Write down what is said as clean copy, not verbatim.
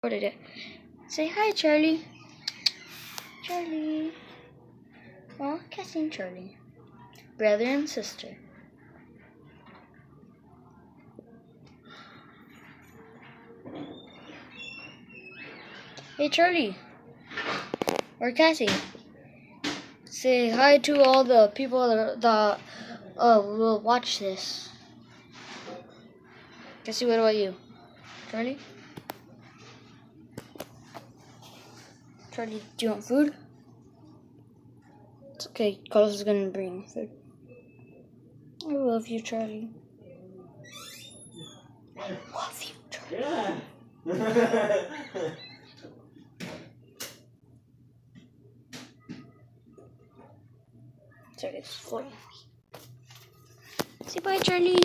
What did it? Say hi, Charlie. Charlie. Oh, Cassie and Charlie. Brother and sister. Hey, Charlie. Or Cassie. Say hi to all the people that will watch this. Cassie, what about you? Charlie? Charlie, do you want food? It's okay, Carlos is gonna bring food. I love you, Charlie. I love you, Charlie. Yeah. Sorry, it's falling. Say bye, Charlie.